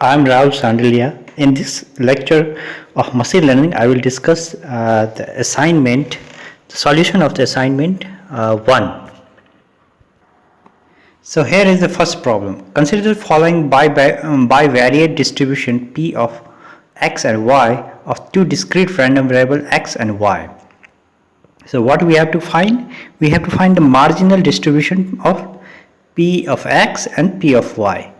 I'm Rahul Sandalia. In this lecture of machine learning, I will discuss the solution of the assignment 1. So here is the first problem. Consider the following bivariate distribution P of x and y of two discrete random variables x and y. So what we have to find? We have to find the marginal distribution of P of x and P of y.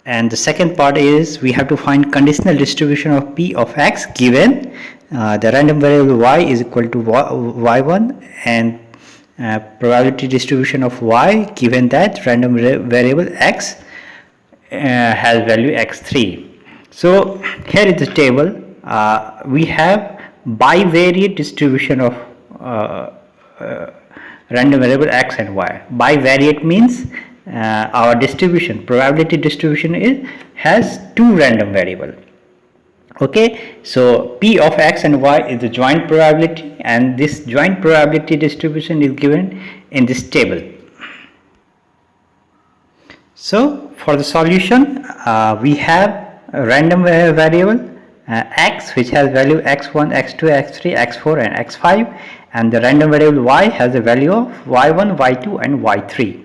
And the second part is we have to find conditional distribution of P of x given the random variable y is equal to y1 and probability distribution of y given that random variable x has value x3. So here is the table. We have bivariate distribution of random variable x and y. Bivariate means our distribution, probability distribution has two random variable. Okay, so P of x and y is the joint probability, and this joint probability distribution is given in this table. So for the solution, we have a random variable x which has value x1, x2, x3, x4 and x5, and the random variable y has a value of y1, y2 and y3.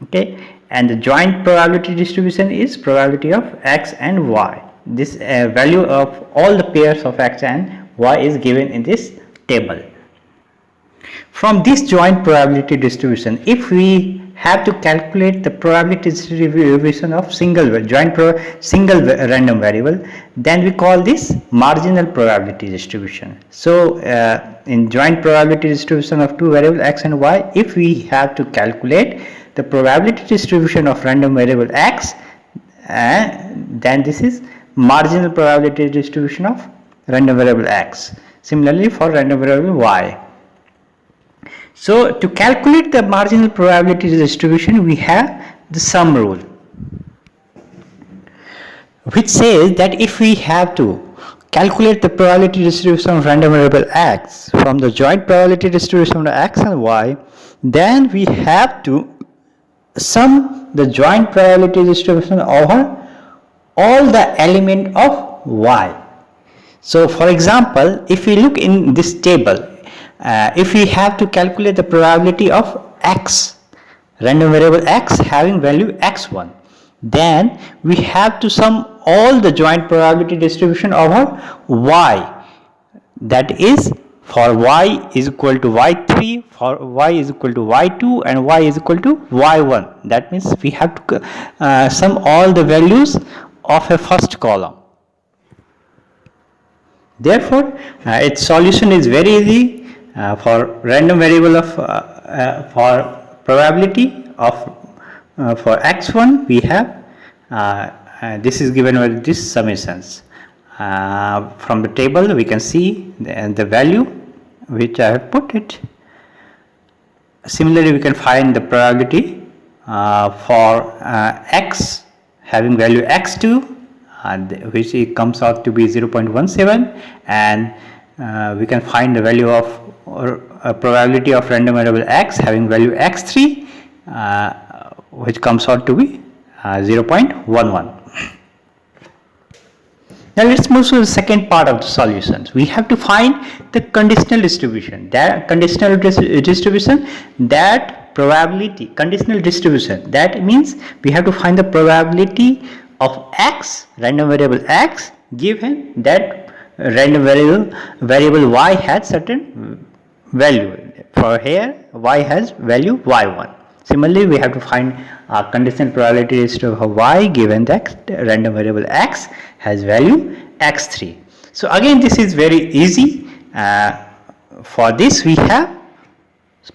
Okay, and the joint probability distribution is probability of x and y. This value of all the pairs of x and y is given in this table. From this joint probability distribution, if we have to calculate the probability distribution of single random variable, then we call this marginal probability distribution. So in joint probability distribution of two variables x and y, if we have to calculate the probability distribution of random variable x, then this is marginal probability distribution of random variable x. Similarly for random variable y. So to calculate the marginal probability distribution, we have the sum rule, which says that if we have to calculate the probability distribution of random variable x from the joint probability distribution of x and y, then we have to sum the joint probability distribution over all the element of y. So for example, if we look in this table, if we have to calculate the probability of x, random variable x having value x1, then we have to sum all the joint probability distribution over y, that is for y is equal to y3, for y is equal to y2 and y is equal to y1. That means we have to sum all the values of a first column. Therefore its solution is very easy. For random variable of for probability of for x1 we have this is given by this summations. From the table we can see the value which I have put it. Similarly we can find the probability for x having value x2 which comes out to be 0.17, and we can find the value of probability of random variable x having value x3 which comes out to be 0.11. Now let's move to the second part of the solutions. We have to find the conditional distribution. That conditional distribution, that probability, conditional distribution, that means we have to find the probability of x, random variable x, given that random variable y has certain value. For here y has value y1. Similarly we have to find conditional probability distribution of y given that random variable x has value x3. So again this is very easy. For this we have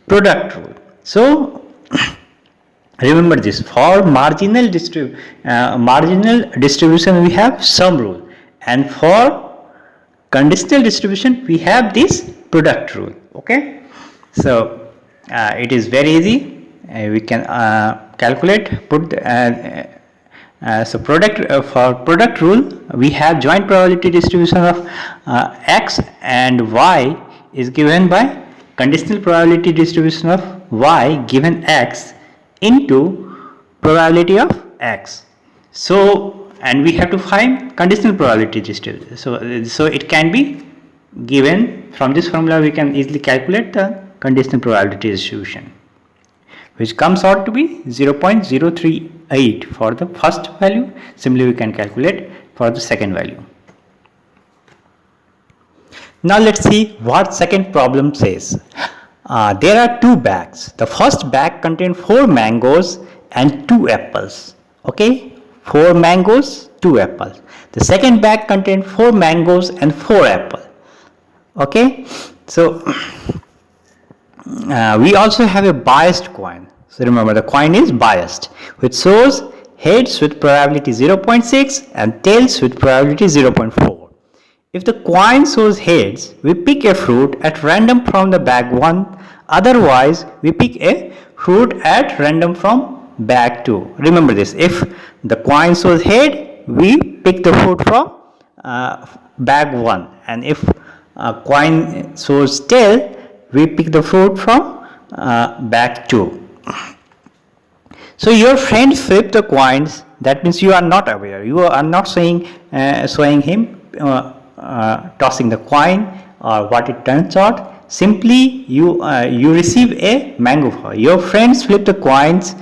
product rule. So remember this, for marginal distribution we have sum rule, and for conditional distribution we have this product rule. Okay, so it is very easy. We can calculate, so for product rule we have joint probability distribution of x and y is given by conditional probability distribution of y given x into probability of x. So and we have to find conditional probability distribution. So it can be given from this formula. We can easily calculate the conditional probability distribution, which comes out to be 0.038 for the first value. Similarly, we can calculate for the second value. Now let's see what second problem says. There are two bags. The first bag contains 4 mangoes and 2 apples. Okay, 4 mangoes, 2 apples. The second bag contains 4 mangoes and 4 apples. Okay, so we also have a biased coin. So remember, the coin is biased, which shows heads with probability 0.6 and tails with probability 0.4. If the coin shows heads, we pick a fruit at random from the bag 1. Otherwise, we pick a fruit at random from bag 2. Remember this. If the coin shows head, we pick the fruit from bag 1. And if coin shows tail, we pick the fruit from bag 2. So your friend flipped the coins. That means you are not aware. You are not showing him tossing the coin or what it turns out. Simply you receive a mango. Your friends flip the coins,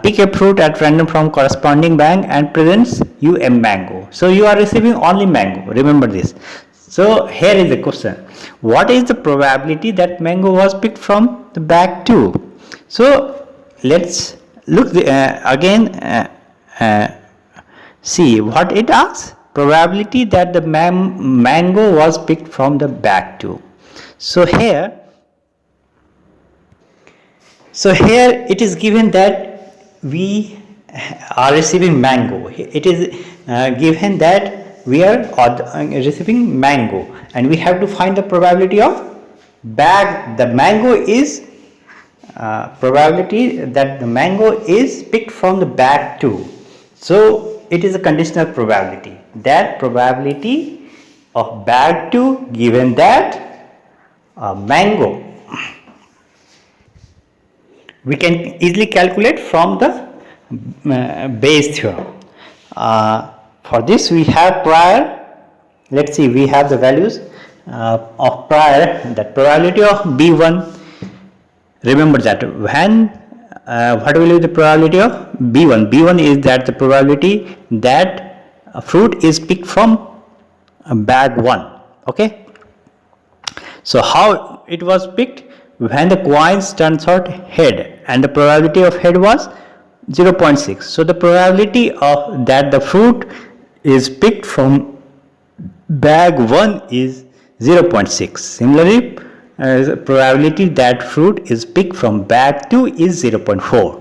pick a fruit at random from corresponding bag and presents you a mango. So you are receiving only mango. Remember this. So here is the question: what is the probability that mango was picked from the bag 2? So let's look again. See what it asks. Probability that the mango was picked from the bag 2. So here it is given that we are receiving mango. It is given that we are receiving mango, and we have to find the probability of bag. The mango is probability that the mango is picked from the bag 2. So it is a conditional probability. That probability of bag 2 given that mango, we can easily calculate from the Bayes theorem. For this we have prior. Let's see, we have the values of prior. That probability of B1. Remember that when what will be the probability of B1? B1 is that the probability that a fruit is picked from bag 1. Okay. So how it was picked? When the coins turns out head, and the probability of head was 0.6. So the probability of that the fruit is picked from bag 1 is 0.6. Similarly, the probability that fruit is picked from bag 2 is 0.4.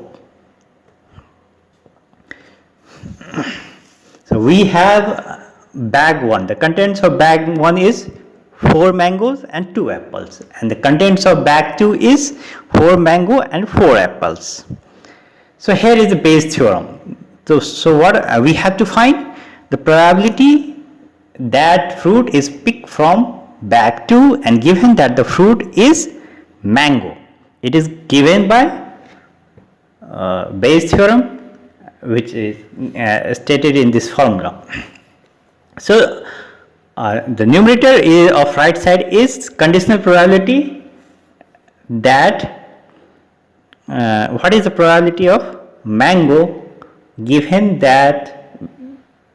So we have bag 1. The contents of bag 1 is 4 mangoes and 2 apples, and the contents of bag 2 is 4 mango and 4 apples. So here is the Bayes theorem. So what we have to find? The probability that fruit is picked from bag 2, and given that the fruit is mango. It is given by Bayes theorem, which is stated in this formula. So the numerator of right side is conditional probability that what is the probability of mango given that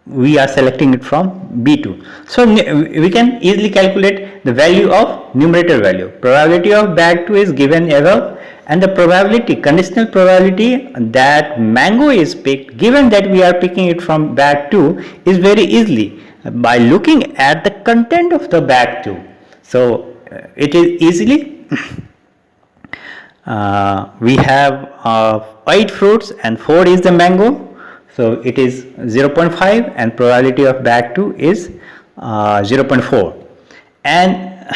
we are selecting it from B2. So we can easily calculate the value of numerator value. Probability of bag 2 is given above, and the probability, conditional probability that mango is picked, given that we are picking it from bag 2, is very easily by looking at the content of the bag 2. So it is easily we have 8 fruits and 4 is the mango. So it is 0.5 and probability of bag 2 is 0.4. And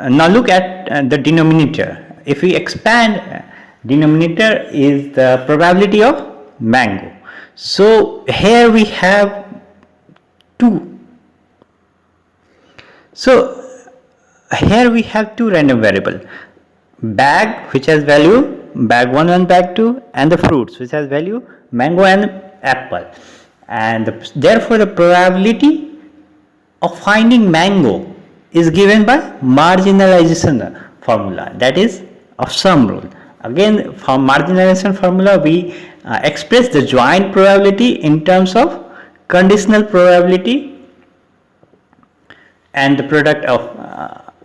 now look at the denominator. If we expand, denominator is the probability of mango. So here we have 2. So here we have 2 random variables. Bag, which has value bag 1 and bag 2, and the fruits, which has value mango and apple. and therefore the probability of finding mango is given by marginalization formula, that is of sum rule. Again, from marginalization formula we express the joint probability in terms of conditional probability and the product of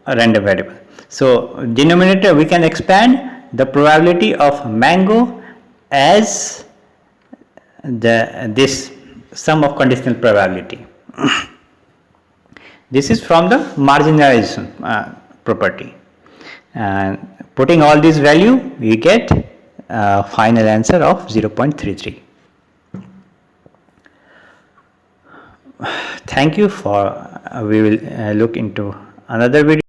a random variable. So denominator we can expand the probability of mango as this sum of conditional probability. This is from the marginalization property, and putting all these value we get final answer of 0.33. Thank you for we will look into another video.